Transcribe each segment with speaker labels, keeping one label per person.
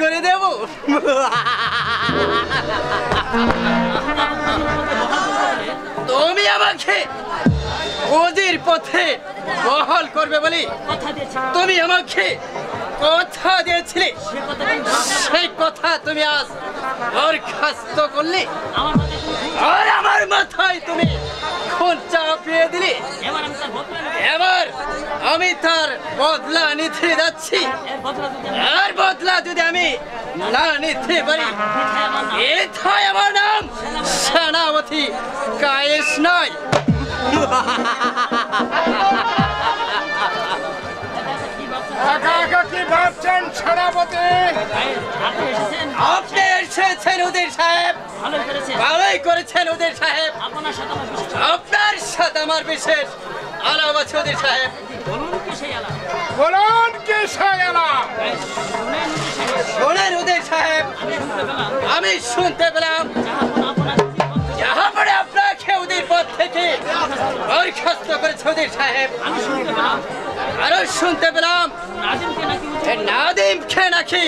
Speaker 1: করে দেব। তুমি আমাকে ওদের পথে বহাল করবে বলি তুমি আমাকে কথা দিয়েছিলে, সেই কথা তুমি আজ বরখাস্ত করলে আর আমার মাথায় তুমি খুন চাপিয়ে দিলে। এবার আমি তার বদলা নিতে যাচ্ছি, আর বদলা যদি আমি না নিতে পারি এথায় আমার নাম সেনাপতি কায়েস নয়।
Speaker 2: কি ভাবছেন সেনাপতি?
Speaker 1: আপনি এসেছেন উজির সাহেব, ভালোই করেছেন উজির সাহেব। আপনার সাথে আমার বিশেষ আলাপ আছে উজির সাহেব।
Speaker 2: বলুন কি সেই আলাপ?
Speaker 1: শোনেন উজির সাহেব, আমি শুনতে পেলাম জাহাপড়ে আপনাকে উজির পদ থেকে বরখাস্ত করেছে উজির সাহেব। আরো শুনতে পেলাম নাদিমকে নাকি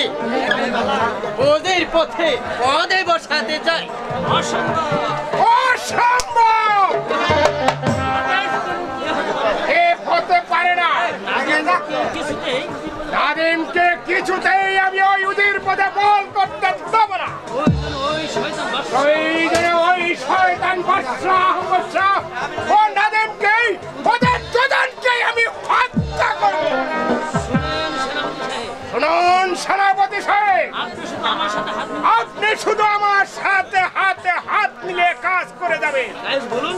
Speaker 1: ওদের পথে পদে বসাতে চাই।
Speaker 2: অসম্ভব! এ হতে পারে না। নাদিমকে কিছুতেই আমি ওই উজির পদে বল করতে দেব না। ওই শয়তান বাদশা ও নাদিমকে ওদের দুজনকেই আমি হত্যা করব। শুনুন সেনাপতি সাহেব, আপনি শুধু আমার সাথে হাতে হাত মিলিয়ে কাজ করে যাবেন।
Speaker 1: বলুন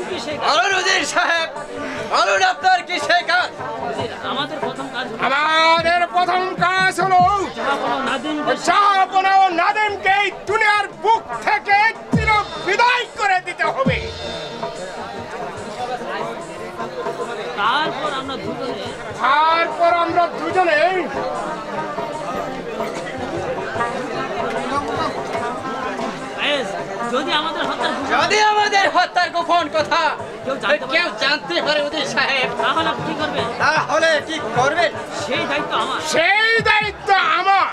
Speaker 1: উজির সাহেব, বলুন আপনার কি সেই কাজ?
Speaker 2: আমাদের প্রথম কাজ হলো জাহাপনা ও নাদিমকে এই দুনিয়ার বুক থেকে চির বিদায় করে দিতে হবে। তারপর আমরা দুজনে
Speaker 1: যদি আমাদের হত্যার গোপন কথা কেউ জানতে পারে উজির সাহেব, তাহলে কি করবেন?
Speaker 2: সেই দায়িত্ব আমার।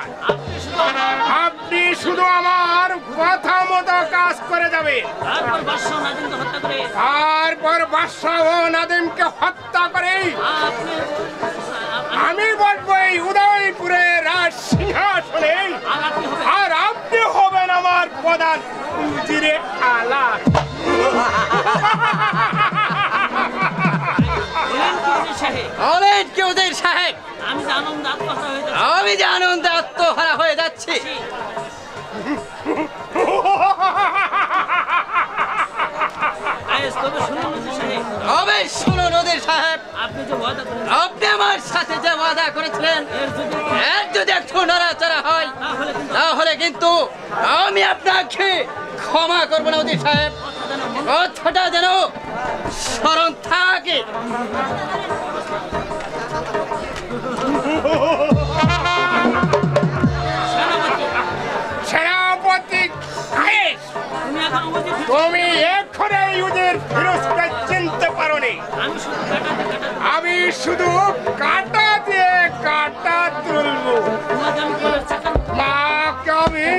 Speaker 2: আপনি শুধু আমার কথা মতো কাজ করে যাবেন। তারপর বাদশা ও নাদিমকে হত্যা করে আমি বসবো এই উদয়পুরের রাজ সিংহাসনে, আর আপনি হবেন আমার প্রধান উজিরে আলা।
Speaker 1: বলেন কি উজির সাহেব? আমি যে আনন্দে আত্মহারা হয়ে যাচ্ছি। তবে শুনুন উজির সাহেব, আপনি আমার সাথে যে ওয়াদা করেছিলেন এর যদি একটু নড়াচড়া হয় তাহলে কিন্তু আমি আপনাকে ক্ষমা করবো না উজির সাহেব। কথাটা যেন স্মরণ থাকে।
Speaker 2: সেনাপতি কায়েস, তুমি এক্ষণে ইউদের ফিরোজকে চিনতে পারোনি। আমি শুধু কাঁটা দিয়ে কাঁটা তুলবো। মাকে আমি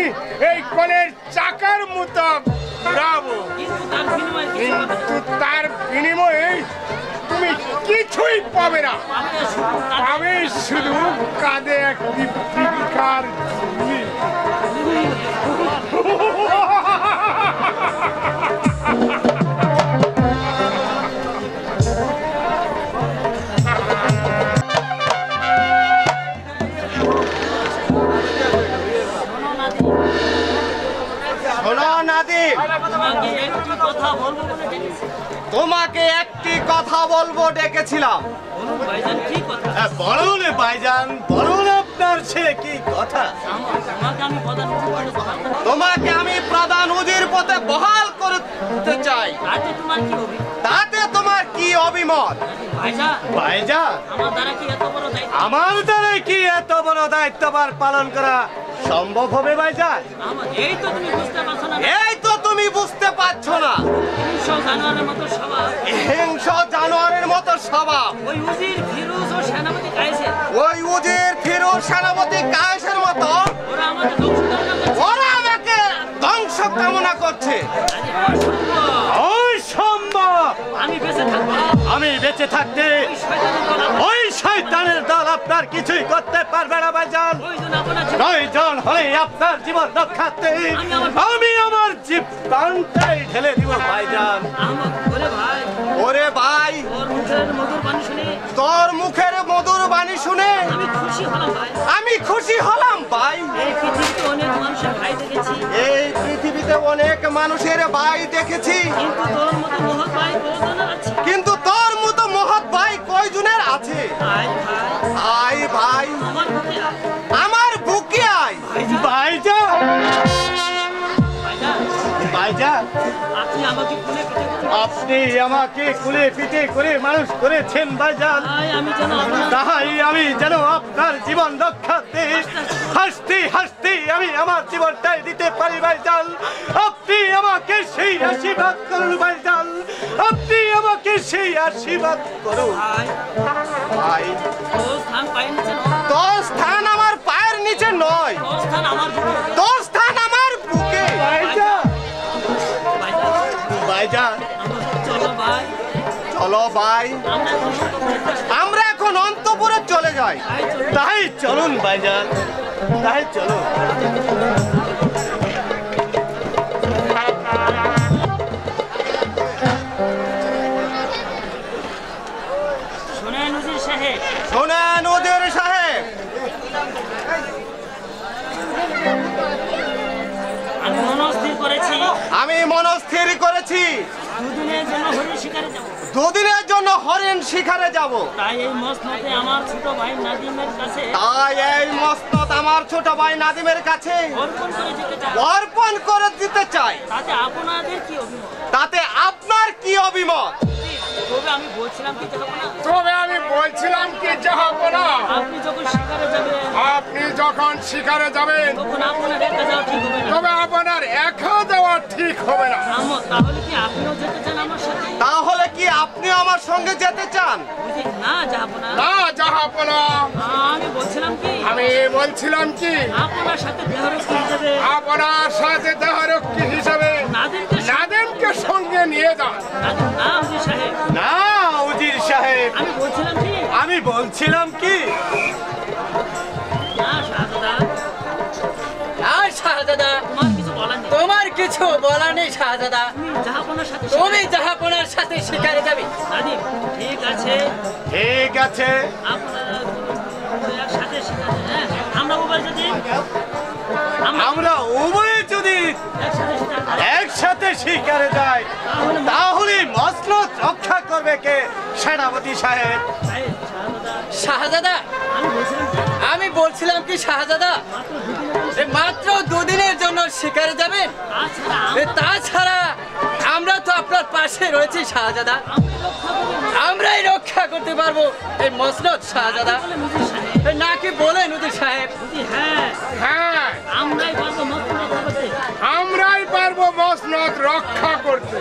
Speaker 2: এই কলের চাকার মতো ঘুরাবো, কিন্তু তার বিনিময়ে তুমি কিছুই পাবে না। পাবে শুধু কাঁধে একটি ভিক্ষার ঝুলি।
Speaker 1: তোমাকে একটি কথা বলবো ডেকেছিলাম।
Speaker 3: বলুন ভাইজান, বলুন আপনার সে কি কথা?
Speaker 1: তোমাকে আমি প্রধান উজির পথে বহাল করতে চাই। তাতে তোমার কি অভিমত?
Speaker 3: ভাইজান, আমার দ্বারা কি এত বড় দায়িত্বভার পালন করা সম্ভব হবে ভাইজান?
Speaker 1: এই তো তুমি বুঝতে পারছো না। হিংস্র জানোয়ারের মতো স্বভাব। ওই উজির ফিরোজ সেনাপতি কায়েসের মতো।
Speaker 3: আছে?
Speaker 4: অসম্ভব। আমি বেঁচে থাকতে ওই শয়তানের দল আপনার কিছুই করতে পারবে না ভাইজান। প্রয়োজন হলে আপনার জীবন রক্ষাতে আমি আমার জীবনটাই ঢেলে দিব ভাইজান।
Speaker 3: ওরে ভাই, তোর মুখের মধুর বাণী শুনে আমি খুশি হলাম ভাই। এই পৃথিবীতে অনেক মানুষের ভাই দেখেছি, কিন্তু তোর মতো মহৎ ভাই কয়জনের আছে? আয় ভাই, আমার বুকে আয়।
Speaker 4: ভাইজান, ভাইজান, আপনি আমাকে কুলে পিঠে করে মানুষ করেছেন ভাইজান, তাই আমি যেন আপনার জীবন রক্ষাতে হাসতে হাসতে আমি আমার জীবনটাই দিতে পারি ভাইজান। আপনি আমাকে সেই আশীর্বাদ করুন ভাইজান, আপনি আমাকে সেই আশীর্বাদ করুন
Speaker 3: ভাই। তোর স্থান আমার পায়ের নিচে নয়, তোর স্থান আমার বুকে।
Speaker 4: ভাইজান, ভাইজান,
Speaker 3: চলো ভাই, আমরা এখন অন্তপুরে চলে যাই।
Speaker 4: তাই চলুন ভাইজান, তাই চলুন।
Speaker 3: শোনেন ওদের সাহেব, আমি মনস্থির করেছি দুদিনের জন্য হরিণ শিকারে যাব।
Speaker 5: তাই এই মসনদে আমার ছোট ভাই নাদিমের কাছে
Speaker 3: অর্পণ করে দিতে চাই।
Speaker 5: তাতে আপনাদের কি অভিমত?
Speaker 3: তাতে আপনার কি অভিমত?
Speaker 5: তবে আমি বলছিলাম কি
Speaker 2: জাহাপনা,
Speaker 5: আপনি যখন শিকারে যাবেন
Speaker 2: তখন আপনার একা যাওয়া ঠিক হবে না।
Speaker 5: তবে আপনার একা যাওয়া ঠিক হবে না।
Speaker 2: তাহলে কি আপনিও যেতে চান আমার সাথে?
Speaker 3: তাহলে কি আপনি আমার সঙ্গে যেতে চান?
Speaker 2: না জাহাপনা,
Speaker 5: না জাহাপনা,
Speaker 2: আমি বলছিলাম কি
Speaker 5: আপনার সাথে দেহরক্ষী হিসেবে
Speaker 2: নাদিমকে সঙ্গে নিয়ে যান।
Speaker 4: না উজির সাহেব, আমি বলছিলাম কি
Speaker 1: শাহজাদা, তোমার কিছু বলার নেই শাহজাদা। তুমি জাহাপনার সাথে শিকারে যাবে।
Speaker 2: ঠিক আছে,
Speaker 4: ঠিক আছে, আমরা উভয়ে যদি একসাথে শিকারে যাই তাহলে মসনদ রক্ষা করবে কে? সেনাপতি সাহেব।
Speaker 1: শাহজাদা, আমি বলছিলাম কি শাহজাদা, মাত্র দুদিনের জন্য শিকারে যাবেন। তাছাড়া আমরা তো আপনার পাশে রয়েছি শাহজাদা, আমরাই রক্ষা করতে পারবো এই মসনদ শাহজাদা, নাকি বলেন উজির সাহেব?
Speaker 2: হ্যাঁ, আমরাই পারবো মসনদ রক্ষা করতে।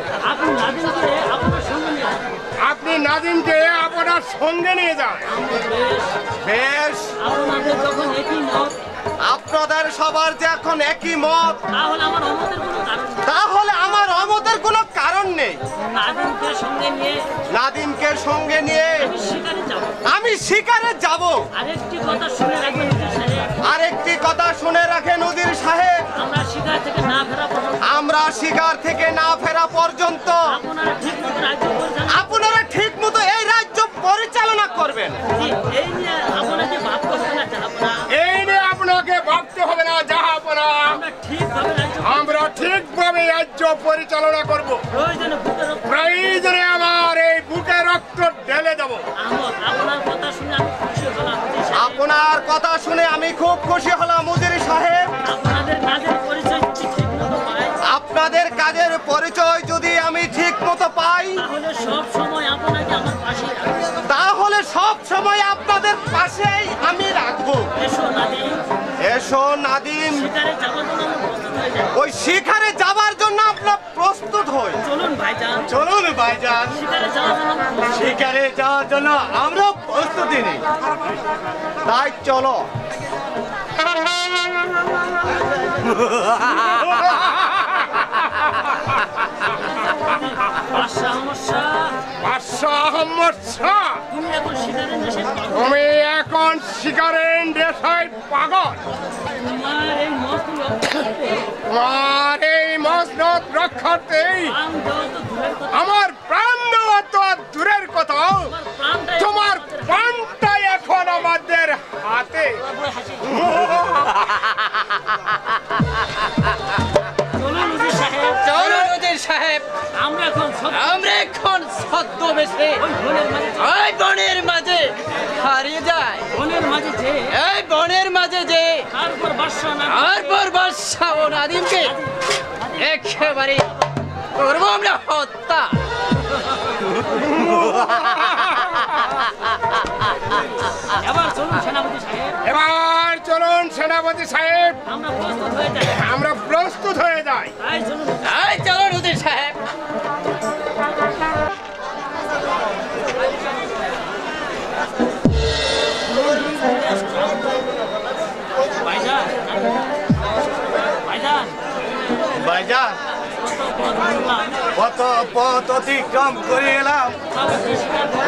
Speaker 2: আপনি নাদিমকে আপনার সঙ্গে নিয়ে যান।
Speaker 3: বেশ, আপনাদের সবার যে এখন একই মত, তাহলে আমার অমতের কোনো কারণ নেই। নাদিমকে সঙ্গে নিয়ে আমি শিকারে যাব। আরেকটি কথা শুনে রাখেন উজির সাহেব, আমরা শিকার থেকে না ফেরা পর্যন্ত আপনারা ঠিক মতো এই রাজ্য পরিচালনা করবেন।
Speaker 2: এই নিয়ে আপনাকে ভাবতে হবে না জাহাপনা, আমরা ঠিকভাবে রাজ্য পরিচালনা করব। প্রয়োজনে আমার এই বুকে রক্ত ঢেলে দেব।
Speaker 3: আপনার কথা শুনে আমি খুব খুশি হলাম উজির সাহেব। আপনাদের কাজের পরিচয় যদি আমি ঠিক মতো পাই তাহলে সব সময় আপনাদের পাশেই আমি রাখবো। এসো নাদিম, ওই শিকারে যাবার জন্য আপনার প্রস্তুত হই।
Speaker 4: চলুন ভাইজান, শিকারে যাওয়ার জন্য আমরা প্রস্তুতি নেই।
Speaker 3: তাই চলো।
Speaker 2: সমস্যা
Speaker 5: তুমি এখন শিকারের দেশে পাগল।
Speaker 2: তুমি এখন শিকারের নেশায় পাগল।
Speaker 5: তোমার এই মস্ত লক্ষ্যে
Speaker 2: তোমার এই মসনদ রক্ষার্থেই
Speaker 5: প্রাণ দেওয়া তো দূরের কথা,
Speaker 2: আমার প্রাণ দেওয়া তো দূরের কথা,
Speaker 5: প্রাণটাই
Speaker 2: তোমার প্রাণটাই এখন আমাদের হাতে।
Speaker 5: বই হাসি। চলুন উজির সাহেব,
Speaker 1: চলো নদীর সাহেব,
Speaker 5: আমরা এখন
Speaker 1: ছদ্মবেশে
Speaker 5: ওই বনের মাঝে
Speaker 1: ওই বনের মাঝে হারিয়ে যায়।
Speaker 5: বনের মাঝে যে
Speaker 1: এই বনের মাঝে যে
Speaker 5: তারপর বাদশা না
Speaker 1: তারপর বাদশা ও নাদিমকে একেবারে করবো আমরা হত্যা।
Speaker 5: এবার চলুন সেনাপতি সাহেব,
Speaker 2: এবার চলুন সেনাপতি সাহেব,
Speaker 5: আমরা প্রস্তুত হয়ে যাই।
Speaker 2: আমরা প্রস্তুত হয়ে যাই।
Speaker 5: তাই চলুন
Speaker 1: এই চলো নদীর সাহেব।
Speaker 5: ভাইজান, ভাইজান,
Speaker 4: ভাইজান কত পথ অতিক্রম করে এলাম,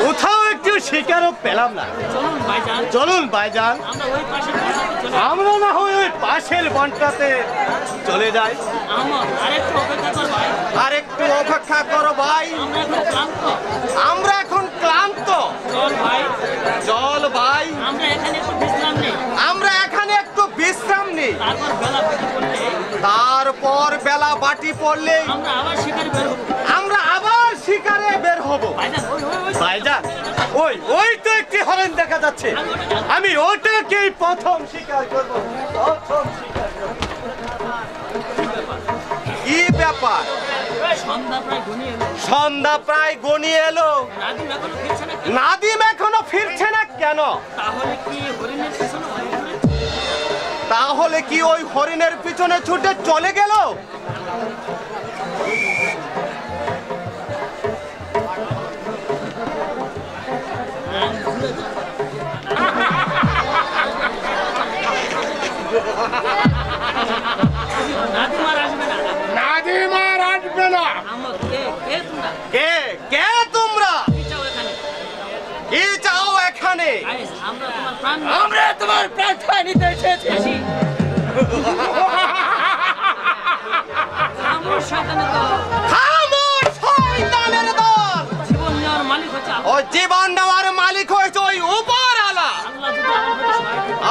Speaker 4: কোথাও একটু শিকারও পেলাম না।
Speaker 5: চলুন ভাইজান,
Speaker 4: চলুন ভাইজান,
Speaker 5: আমরা ওই পাশে চলে
Speaker 4: আমরা না হয় ওই পাশের বনটাতে চলে যাই।
Speaker 5: আমার আরেকটু অপেক্ষা কর ভাই,
Speaker 4: আর একটু অপেক্ষা করো ভাই,
Speaker 5: আমরা এখন ক্লান্ত।
Speaker 4: আমরা এখন ক্লান্ত।
Speaker 5: চল ভাই,
Speaker 4: চল ভাই,
Speaker 5: আমরা এখানে একটু বিশ্রাম নেই,
Speaker 4: আমরা এখানে একটু বিশ্রাম নিই,
Speaker 5: তারপর বেলা বেলা করলে
Speaker 4: তারপর বেলা বাটি পড়লেই
Speaker 5: আমরা আবার শিকারে বের হবো।
Speaker 4: আমরা আবার শিকারে বের হব।
Speaker 5: ভাইজান, ওই
Speaker 4: ভাইজান, ওই ওই তো একটি হরিণ দেখা যাচ্ছে, আমি ওটাকেই প্রথম শিকার করব, প্রথম শিকার করব। কি ব্যাপার?
Speaker 5: সন্ধ্যা প্রায় ঘনিয়ে এলো,
Speaker 4: সন্ধ্যা প্রায় গনিয়ে এলো,
Speaker 5: নাদিম এখনো ফিরছে না কেন?
Speaker 4: নাদিম এখনো ফিরছে না কেন?
Speaker 5: তাহলে কি হরিণের পিছনে অনেক দূরে?
Speaker 4: তাহলে কি ওই হরিণের পিছনে ছুটে চলে গেল?
Speaker 5: নাদিম আর আসবে না।
Speaker 2: নাদিম আর আসবে না।
Speaker 5: আমার কে তোমরা?
Speaker 4: কে কে তোমরা?
Speaker 5: কি চাও এখানে?
Speaker 4: কি চাও এখানে?
Speaker 5: গাইস, আমরা তোমার প্রাণ
Speaker 1: আমরা তোমার প্রার্থনা নিতে এসেছি।
Speaker 5: বেশি। আমার সাথে তো
Speaker 4: খামোশ শয়তানের দল!
Speaker 5: জীবন নেওয়ার মালিক হচ্ছে আল্লাহ।
Speaker 4: ও জীবন নেওয়ার মালিক হয়েছে ওই উপরওয়ালা।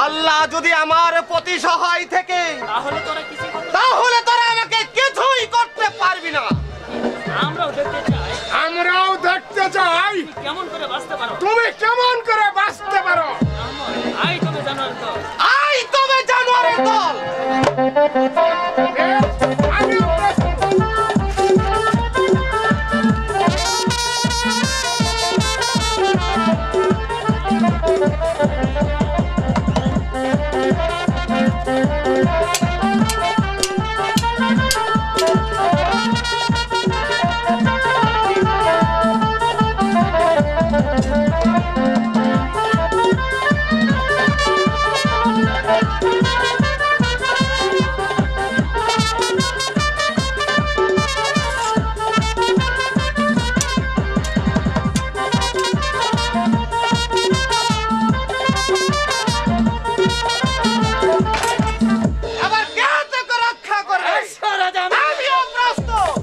Speaker 5: আল্লাহ যদি আমার প্রতি সহায় থাকে,
Speaker 4: আল্লাহ যদি আমার প্রতি সহায় থেকে
Speaker 5: তাহলে তোরা কিছু করতে,
Speaker 4: তাহলে তোরা আমাকে কিছুই করতে পারবি না।
Speaker 5: আমরাও দেখতে চাই
Speaker 2: আমরাও দেখতে চাই
Speaker 5: তুমি কেমন করে বাঁচতে পারো।
Speaker 2: তুমি কেমন করে বাঁচতে পারো।
Speaker 5: আই তবে জানোয়ার তো
Speaker 4: আই তবে জানোয়ারের দল!
Speaker 2: বেশ, আগে আমরা
Speaker 4: আবার কে তোকে রক্ষা করবে? আমিও প্রস্তুত।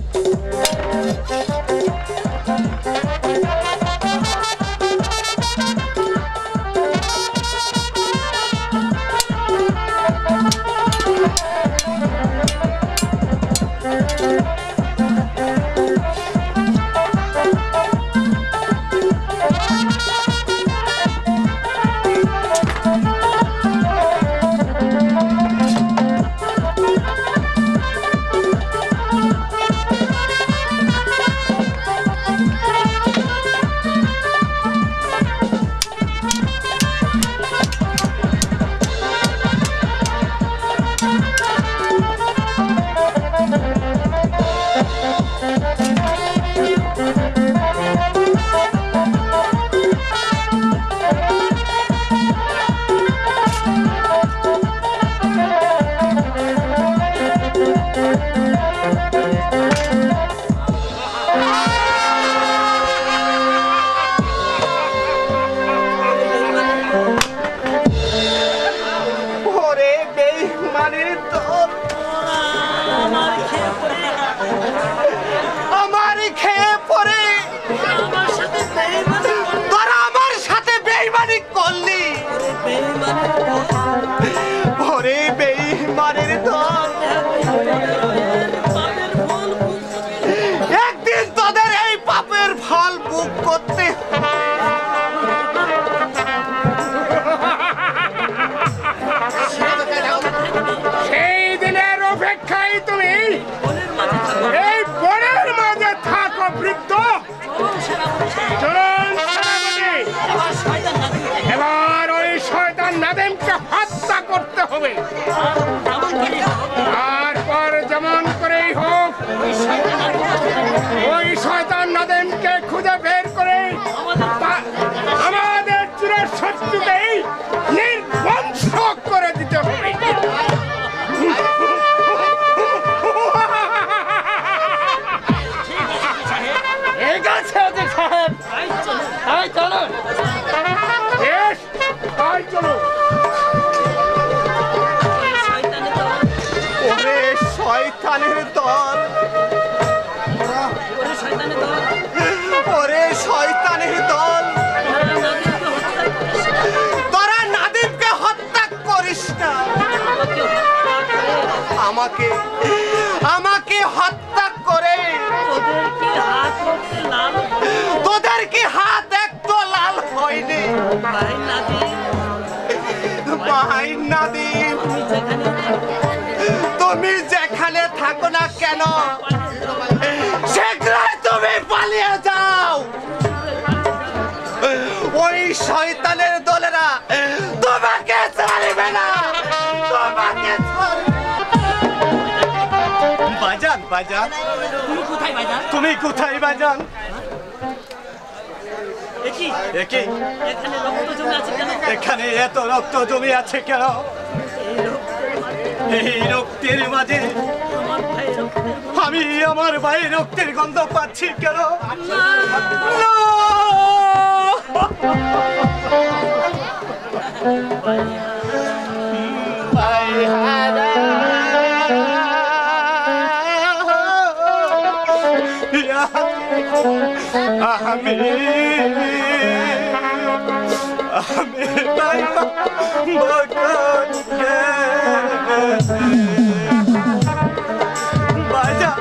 Speaker 2: বৃদ্ধ চলুন সেনাপতি, এবার ওই শয়তান নাদেমকে হত্যা করতে হবে। তারপর যেমন করেই হোক ওই শয়তান নাদেমকে খুঁজে বের করে আমাদের চির শত্রুকেই নির্বংশ করে দিতে হবে।
Speaker 1: ঠিক আছে ওদের সাহেব, তাই চলুন।
Speaker 2: বেশ, তাই চলো।
Speaker 5: ওরে শয়তানের দল, ওরে শয়তানের দল, তোরা নাদিমকে হত্যা করিস না। আমাকে আমাকে হত্যা করে তোদের কি হাত একটু লাল হয়নি? ভাই নাদিম, তুমি যেখানে থাকো না কেন সেখানে তুমি পালিয়ে যাও। ওই শয়তানের দলেরা তোমাকে ছাড়বে না, তোমাকে
Speaker 4: বাজান, বাজান, তুমি কোথায় বাজান? এখানে এত রক্ত জমে আছে কেন? এই রক্তের মাঝে আমি আমার ভাইয়ের রক্তের গন্ধ পাচ্ছি কেন? আমি ভাইজান,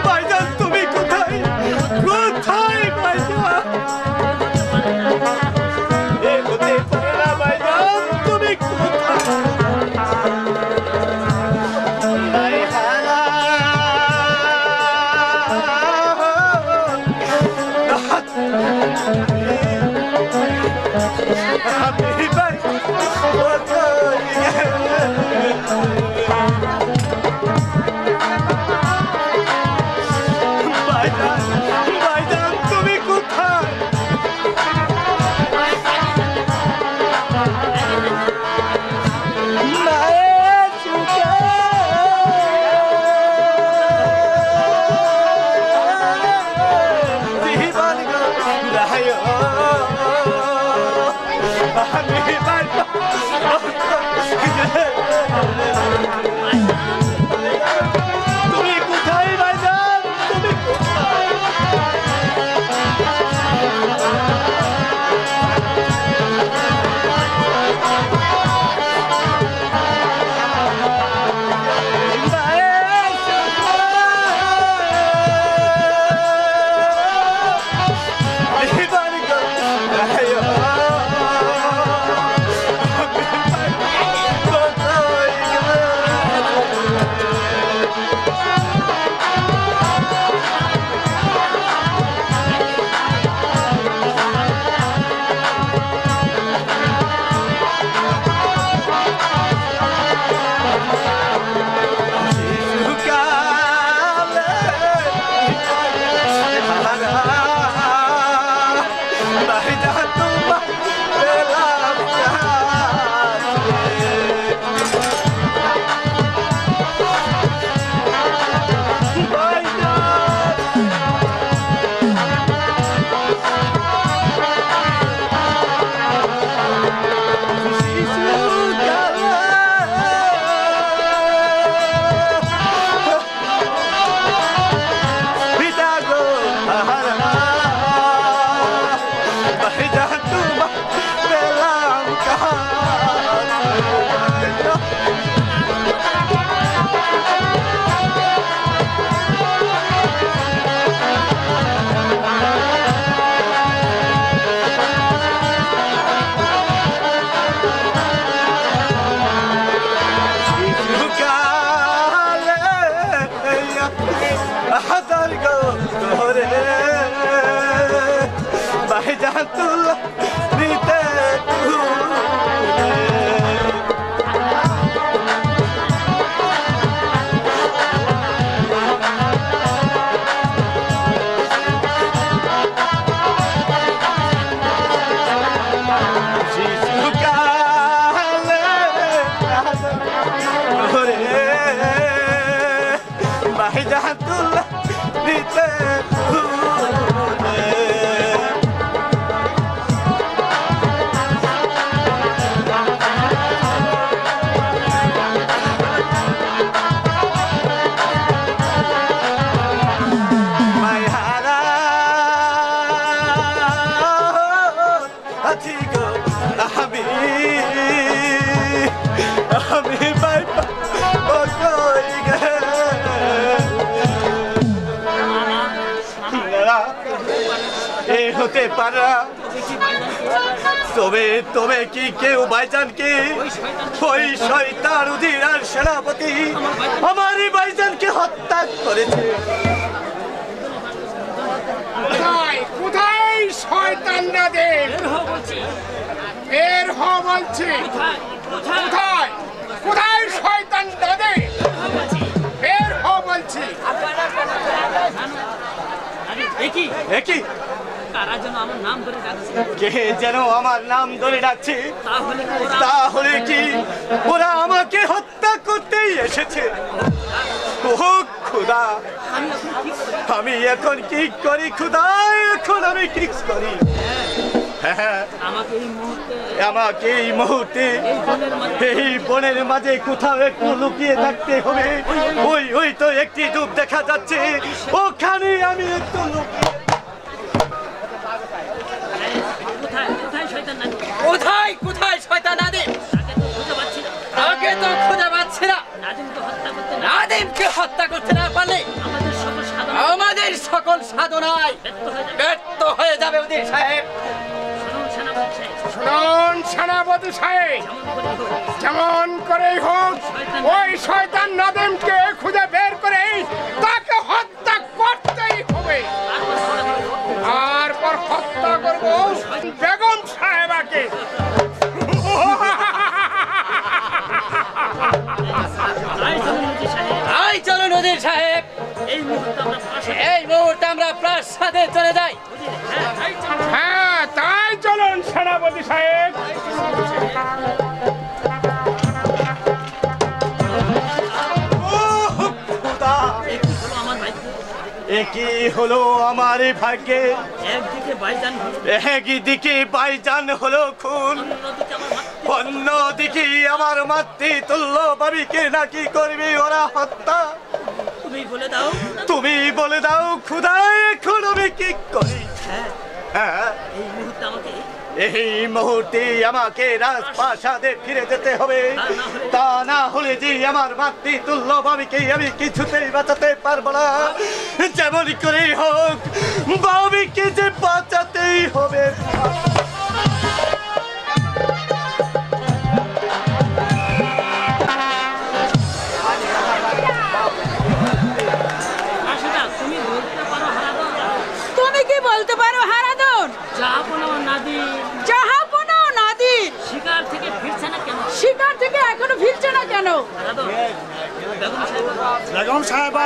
Speaker 4: ভাইজান তুমি কোথায়? কোথায় ভাইজান? এগোতে পারে না ভাইজান, তুমি কোথায়? ভাইজান তুমি কোথায়? আমি থাকবে হতে পারে তবে কি কেউ ভাইজানকে ওই শয়তান উজিরার সেনাপতি আমারই ভাইজানকে হত্যা করেছে?
Speaker 2: কোথায় শয়তান নাদেম? বের হ বলছি। কোথায় কোথায় শয়তান নাদেম? বের হ বলছি।
Speaker 4: একই কে যেন আমার নাম ধরে ডাকছে? তাহলে কি ওরা আমাকে হত্যা করতেই এসেছে? ও খোদা, আমি এখন কি করি খোদা? এখন আমি কি করি? আমাকে এই মুহূর্তে এই বনের মাঝে কোথাও একটু লুকিয়ে থাকতে হবে। ওই তো একটি ডুব দেখা যাচ্ছে, ওখানে আমি একটু লুকিয়ে।
Speaker 1: কোথায় কোথায় শয়তান নাদিম? আগে তো খুঁজে পাচ্ছি না। নাদিমকে হত্যা করতে না পারলে আমাদের সকল সাধনায় ব্যর্থ হয়ে যাবে উজির সাহেব।
Speaker 2: শুনুন সেনাপতি সাহেব, যেমন করেই হোক ওই শয়তান নাদিমকে খুঁজে বের করে তাকে হত্যা করতেই হবে। তারপর হত্যা করব বেগম সাহেবাকে।
Speaker 1: চলুন উজির সাহেব, এই মুহূর্তে আমরা প্রাসাদে চলে যাই।
Speaker 2: হ্যাঁ তাই চলুন সেনাপতি সাহেব।
Speaker 4: একই হলো আমার ভাগ্যে, একদিকে ভাইজান হলো খুন, অন্যদিকে আমার মাতৃতুল্য ভাবিকে নাকি করবে ওরা হত্যা। তুমি বলে দাও খুদা, এখন আমি কি করি? এই মুহূর্তে আমাকে রাজপ্রাসাদে ফিরে যেতে হবে, তা না হলে যে আমার মাতৃতুল্য ভাবিকে আমি কিছুতেই বাঁচাতে পারবো না। যেমন করে হোক ভাবিকে যে বাঁচাতেই হবে।
Speaker 6: তুমি কি বলতে পারো হারাদন? জাহাপনা নাদি শিকার থেকে এখনো ফিরছে না কেন?
Speaker 7: বেগম সাহেবা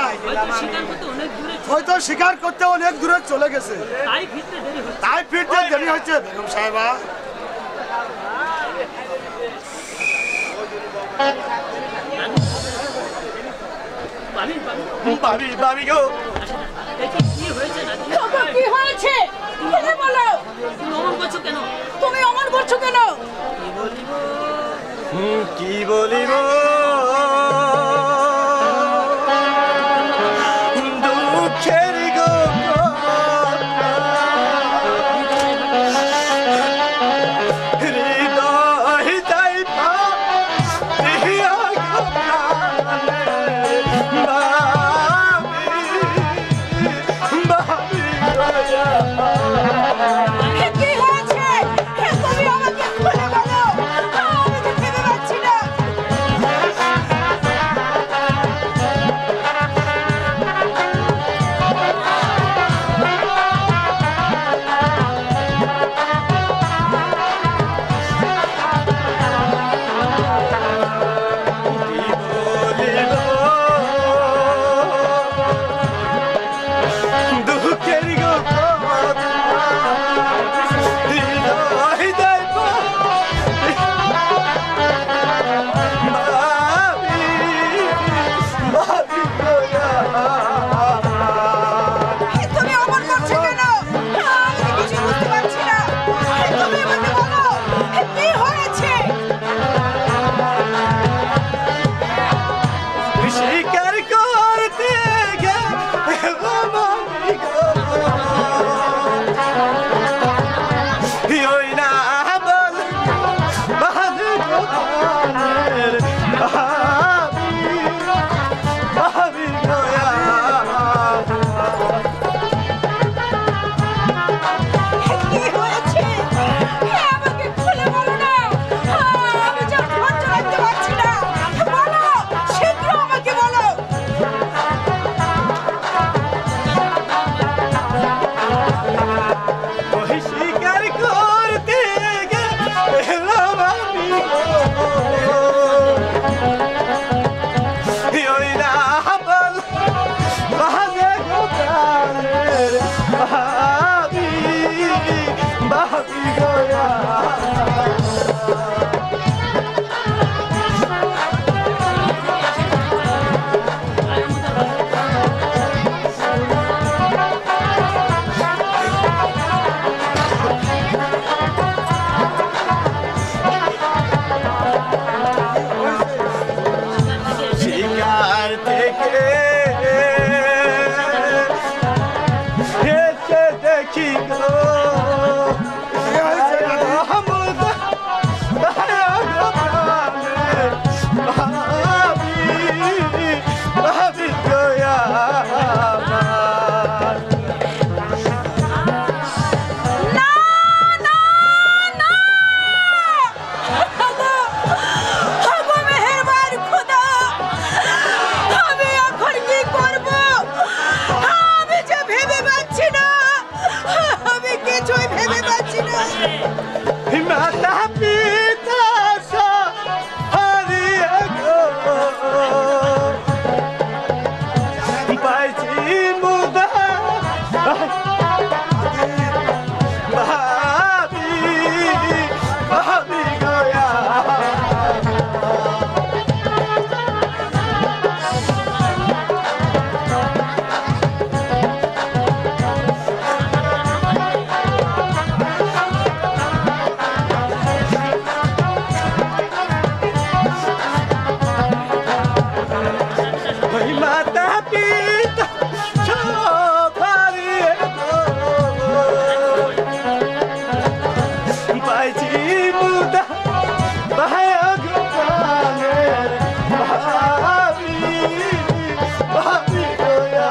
Speaker 7: হয়তো শিকার করতে অনেক দূরে চলে গেছে, তাই ফিরতে দেরি হচ্ছে। বেগম সাহেবা
Speaker 4: ভাবি গো,
Speaker 6: কি হয়েছে তুমি বলো। তুমি অমন করছো কেন?
Speaker 4: কি বলিব দুঃখের গো হৃদয় যাই ভাবি ভাবি ভাবি গয়া শিকার থেকে এসে দেখি গো ভাবি গয়া
Speaker 6: না না না আগো মেহেরবান খোদা আমি এখন কি করব আমি যে ভেবে পাচ্ছি না আমি কিছুই ভেবে পাচ্ছি না
Speaker 4: মাতা পিতা হারিয়ে গো পাইছি মুদা ভাবি ভাবি গয়া ওই মাতা পিতা সব হারিয়ে গো পাইছি মুদা ভাগ প্রাণের ভাবি ভাবি গয়া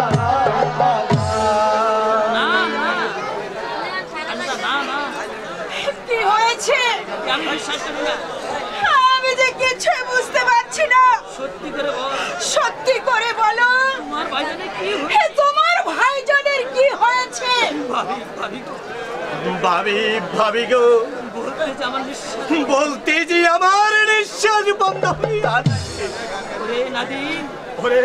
Speaker 6: কি হয়েছে আমি যে কিছুই বুঝতে পারছি না সত্যি করে বলো তোমার ভাইজানের কি হয়েছে
Speaker 4: ভাবি ভাবি গো বলতে যে আমার নিঃশ্বাস বন্ধ হয়ে আছে ওরে নাদিম
Speaker 6: ওরে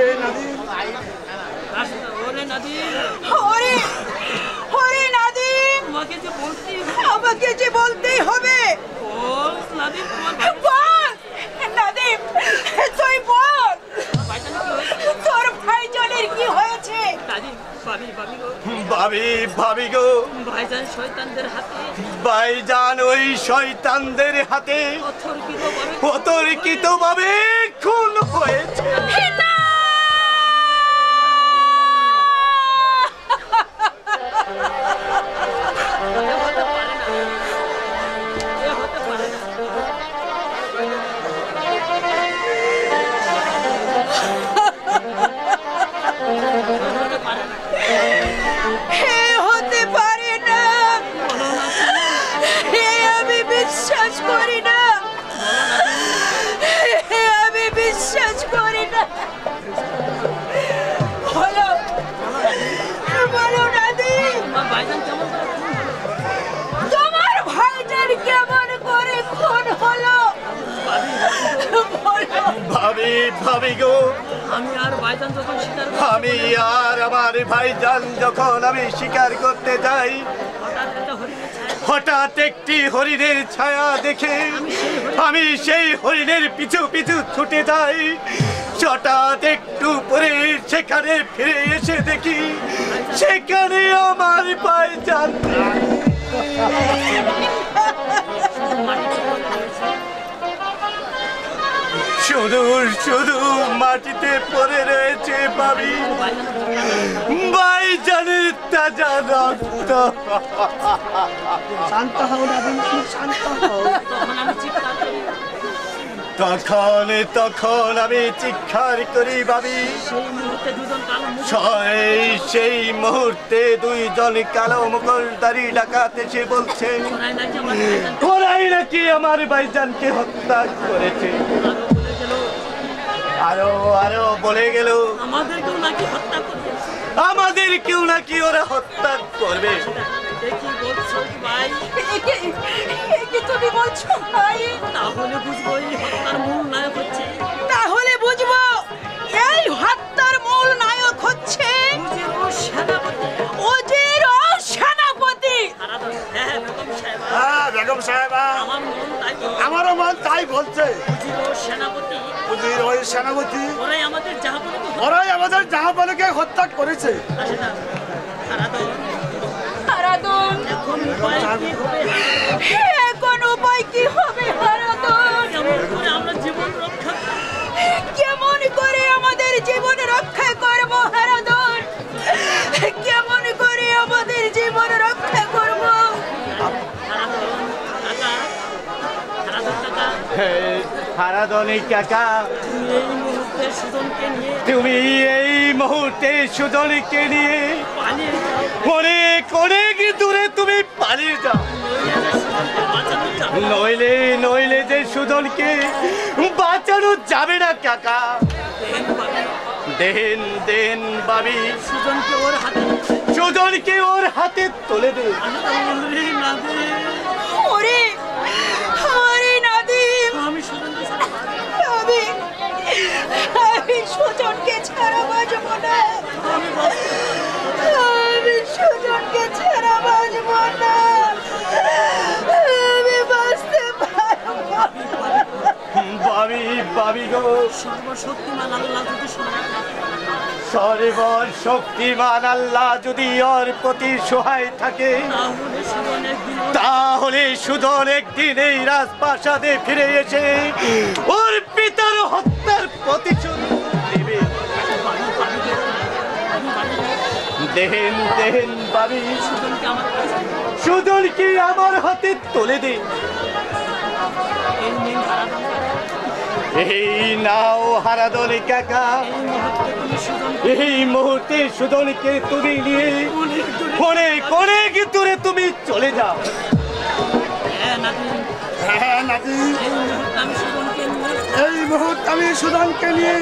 Speaker 6: ওরে নাদিম আমাকে যে বলতেই হবে বল নাদিম তুই বল তোর ভাইজানের কি হয়েছে
Speaker 4: ভাবি ভাবি গো ভাইজান ওই শয়তানদের হাতে অতর্কিত ভাবে খুন হয়েছে
Speaker 6: না! হে হতে পারে না হে আমি বিশ্বাস করি না হে আমি বিশ্বাস করি না বলো বলো নাদিম তোমার ভাইজান কেমন করে খুন হলো বলো
Speaker 4: ভাবি ভাবি গো আমি আর আমার ভাইজান যখন আমি শিকার করতে যাই হঠাৎ একটি হরিণের ছায়া দেখে আমি সেই হরিণের পিছু পিছু ছুটে যাই হঠাৎ একটু পরে সেখানে ফিরে এসে দেখি সেখানে আমার ভাইজান শুধু শুধু মাটিতে পড়ে রয়েছে ভাবি ভাইজানের তাজা রক্ত
Speaker 7: শান্ত হও নাদিম শান্ত হও
Speaker 4: তখন আমি চিৎকার করি ভাবি সেই মুহূর্তে দুইজন কালো মুখোশধারী ডাকাত এসে বলছে ওরাই নাকি আমার ভাইজানকে হত্যা করেছে আরো আরো বলে গেল আমাদেরকেও নাকি ওরা হত্যা করবে
Speaker 6: তুমি বলছো ভাই তাহলে বুঝবো এই হত্যার মূল নায়ক হচ্ছে ওজির
Speaker 7: তাই বলছে
Speaker 6: সেনাপতি
Speaker 7: উজির ওই সেনাপতি
Speaker 6: ওরাই আমাদের
Speaker 7: জাহাপানাকে হত্যা করেছে।
Speaker 6: হারাদন এখন উপায় কি হবে হারাদন? আমরা জীবন রক্ষা কেমন করে আমাদের জীবন রক্ষা করব হারাদন? কেমন করে আমাদের জীবন রক্ষা করব?
Speaker 4: হারাধনী কাকা, তুমি এই মুহূর্তে সুজনকে নিয়ে অনেক অনেক দূরে তুমি পালিয়ে যাও, নইলে যে সুজনকে বাঁচানো যাবে না কাকা। দেন বাবি, সুজনকে ওর হাতে তুলে দে।
Speaker 6: আমি সুজনকে ছাড়া বাঁচব না, আমি সুজনকে ছাড়া বাঁচব না, আমি বাঁচতে পারবো।
Speaker 4: বাবি গো, সর্বশক্তিমান আল্লাহ যদি ওর প্রতি সহায় থাকে, তাহলে সুজন একদিন এই রাজপ্রাসাদে ফিরে এসে ওর পিতার হত্যার প্রতিশোধ নেবে। দেন বাবি, সুজনকে আমার হাতে তুলে দে। এই নাও হারাধনী কাকা, এই মুহূর্তে সুজনকে তুমি নিয়ে অনেক অনেক দূরে তুমি চলে যাও।
Speaker 7: হ্যাঁ নাতি, এই মুহূর্তে আমি সুজনকে নিয়ে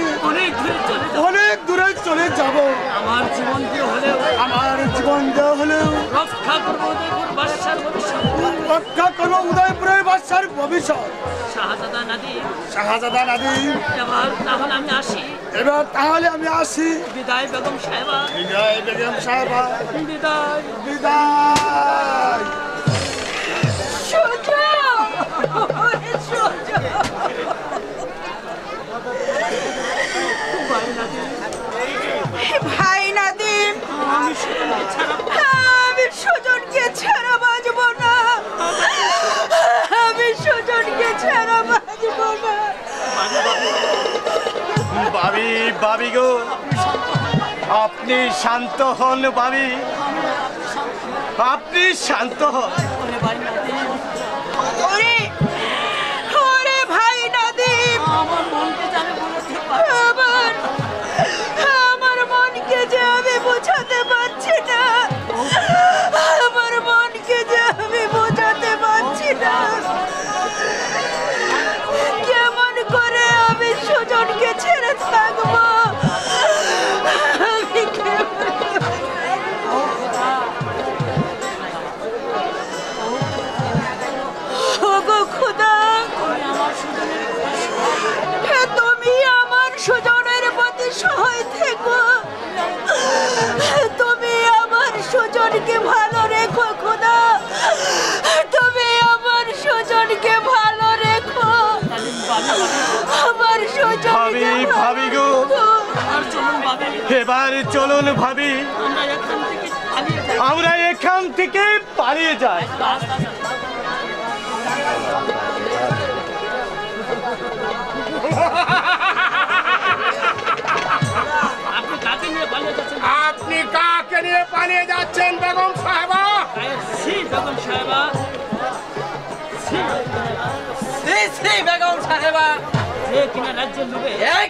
Speaker 7: অনেক দূরে চলে যাব। আমার জীবন দেওয়া হলেও রক্ষা করবো উদয়পুরের বাদশার ভবিষ্যৎ। শাহজাদা নাদি, এবার তাহলে আমি আসি।
Speaker 6: বিদায় বেগম সাহেবা,
Speaker 7: বিদায়।
Speaker 6: ভাই নাদিম, আমি সুজনকে ছাড়া বাঁচব না, আমি সুজনকে ছাড়া বাঁচব না।
Speaker 4: বাবি গো, আপনি শান্ত হন বাবি, আপনি শান্ত হন।
Speaker 6: ওরে ভাই নাদিম, আমার মনকে যে আমি বোঝাতে পারছি না, আমার মনকে যে আমি বোঝাতে পারছি না, কেমন করে আমি সুজনকে ছেড়ে থাকবো? তুমি আমার সুজনের প্রতি সহায় থেকো, তুমি আমার সুজনকে ভালো রেখো খোদা, তুমি আমার সুজনকে ভালো রেখো, আমার সুজনকে
Speaker 4: ভাবি গো, এবার চলুন ভাবি, আমরা এখান থেকে পালিয়ে যাই।
Speaker 2: আপনি কাকে নিয়ে পালিয়ে যাচ্ছেন বেগম সাহেবা?
Speaker 1: বেগম সাহেবা,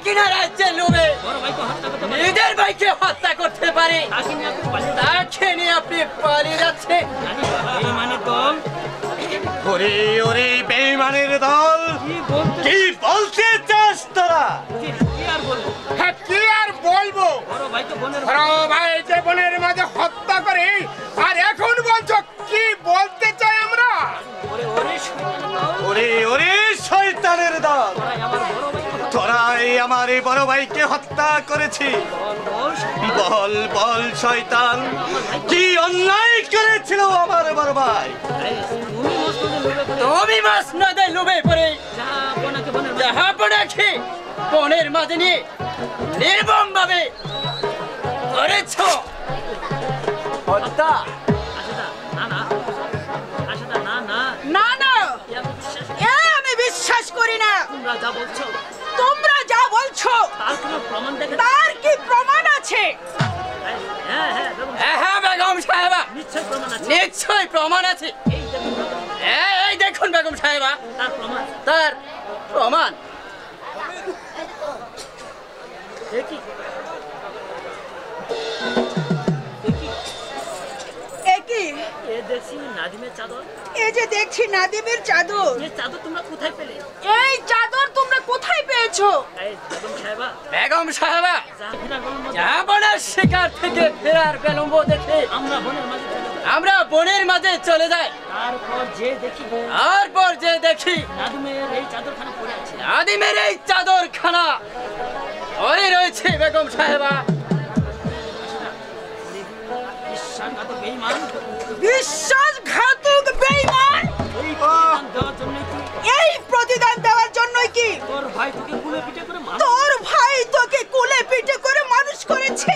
Speaker 1: কিনা রাজ্যের লোভে নিজের ভাইকে হত্যা করতে পারে, তাকে নিয়ে আপনি পালিয়ে যাচ্ছেন?
Speaker 4: ওরে বেঈমানের দল, কি বলতে চাস তোরা?
Speaker 2: হ্যাঁ, কি আর বলবো? বড় ভাই যে বোনের মাঝে হত্যা করে, আর এখন বলছো কি বলতে চাই আমরা?
Speaker 4: ওরে শয়তানের দল, তোরাই আমার এই বড় ভাইকে হত্যা করেছি। বল শয়তান, কি অন্যায় করেছিল আমার বড় ভাই?
Speaker 1: তুমি মাছ নদে লোভে পড়ে জাহাপনাকে বনের মাঝে নিয়ে নির্মম ভাবে করেছ হত্যা।
Speaker 6: না না এ আমি বিশ্বাস করি না। তোমরা যা বলছো তার কি প্রমাণ আছে?
Speaker 1: হ্যাঁ বেগম সাহেবা, নিশ্চয় প্রমাণ আছে। এই দেখুন বেগম সাহেবা, তার প্রমাণ।
Speaker 6: এই যে দেখছি নাদিমের চাদর। এই চাদর তোমরা কোথায় পেয়েছো?
Speaker 1: বেগম সাহেবা, জাহাপনার শিকার থেকে ফেরার বিলম্ব দেখে আমরা বনের মাঝে চলে যাই। তারপর যে দেখি নাদিমের এই চাদরখানা পরে রয়েছে। বেগম সাহেবা,
Speaker 6: বিশ্বাসঘাতক বেঈমান! এই প্রতিদান দেওয়ার জন্যই কি তোর ভাই তোকে কুলে পিঠে করে মানুষ করেছে?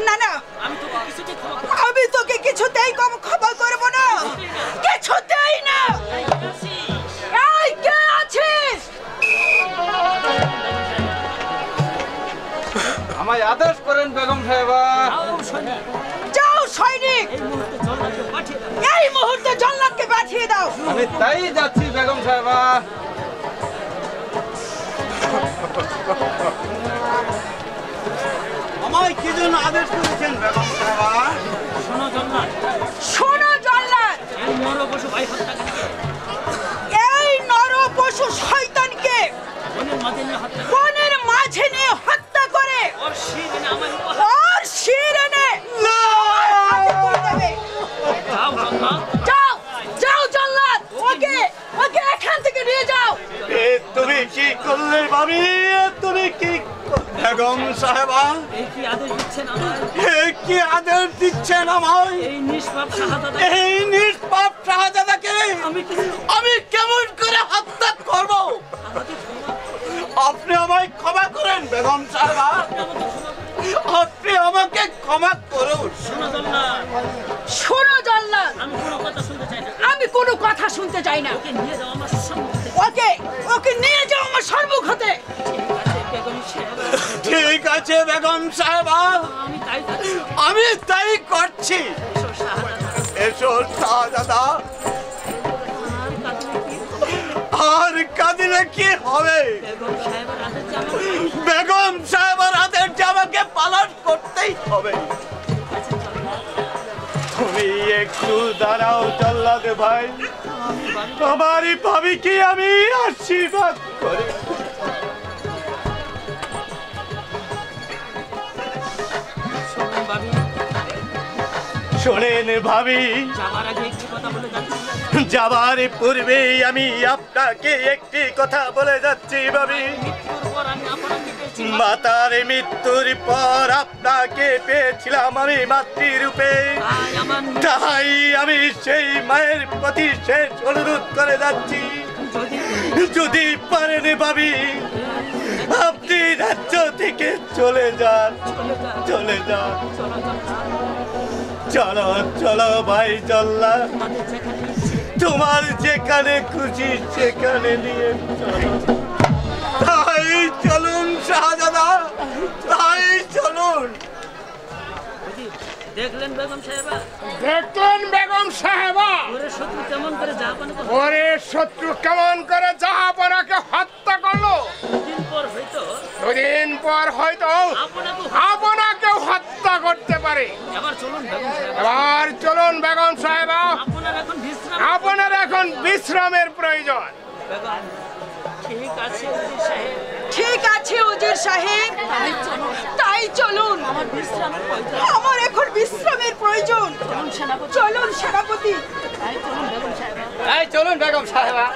Speaker 6: না না, আমি তোকে কিছুতেই কম ক্ষমা করবো না, কিছুতেই না। এই কে আছিস?
Speaker 3: আমায় আদেশ করেন বেগম সাহেবা।
Speaker 6: যাও সৈনিক, এই মুহূর্তে জল্লাদকে পাঠিয়ে দাও।
Speaker 3: আমি তাই যাচ্ছি বেগম সাহেবা। আমায় কি জন্য আদেশ করেছেন বেগম সাহেবা?
Speaker 6: শোনো জল্লাদ, এই নর পশু শয়তানকে বনের মাঝে নিয়ে হত্যা করে ওর শির এনে হাতে তুলে দেবে। যাও যাও জল্লাদ, ওকে ওকে এখান থেকে নিয়ে যাও।
Speaker 4: তুমি কি করলে ভাবি? তুমি কি বেগম সাহেবা, কি আদেশ দিচ্ছেন আমায়? এই নিষ্পাপ শাহজাদাকে আমি কেমন করে হত্যা করব? আপনি আমায় ক্ষমা করেন বেগম সাহেবা, আপনি আমাকে ক্ষমা করুন।
Speaker 6: শোনো জল্লাদ, আমি কোনো কথা শুনতে চাই না। ওকে ওকে নিয়ে যাও আমার সম্মুখ হতে।
Speaker 4: ঠিক আছে বেগম সাহেবা, আমি তাই করছি। এসো শাহজাদা, আর কাঁদিলে কি হবে? বেগম সাহেবের হাতের জামাকে পালন করতেই হবে। তুমি একটু দাঁড়াও জল্লাদ ভাই, আমারই ভাবি কি আমি আশীর্বাদ করি। শোনেন ভাবি, যাবার পূর্বে আমি আপনাকে একটি কথা বলে যাচ্ছি ভাবি। মাতার মৃত্যুর পর আপনাকে পেয়েছিলাম আমি মাতৃরূপে, তাই আমি সেই মায়ের প্রতি শেষ অনুরোধ করে যাচ্ছি, যদি পারেন ভাবি আপনি রাজ্য থেকে চলে যান, চলে যান। চলো চলো ভাই জল্লা, তোমার যেখানে খুশি সেখানে নিয়ে চলো। তাই চলুন শাহজাদা, তাই চলুন।
Speaker 8: দেখলেন বেগম সাহেবা,
Speaker 2: দেখলেন বেগম সাহেবা, ওরে শত্রু কেমন করে জাহাপনাকে হত্যা করলো। দুদিন পর হয়তো আপনাকে হত্যা করতে পারে। এবার চলুন বেগম সাহেবা, আপনার এখন বিশ্রামের প্রয়োজন।
Speaker 6: ঠিক আছে উজির সাহেব, তাই চলুন। আমার এখন বিশ্রামের প্রয়োজন। চলুন সেনাপতি।
Speaker 1: চলুন বেগম সাহেবা।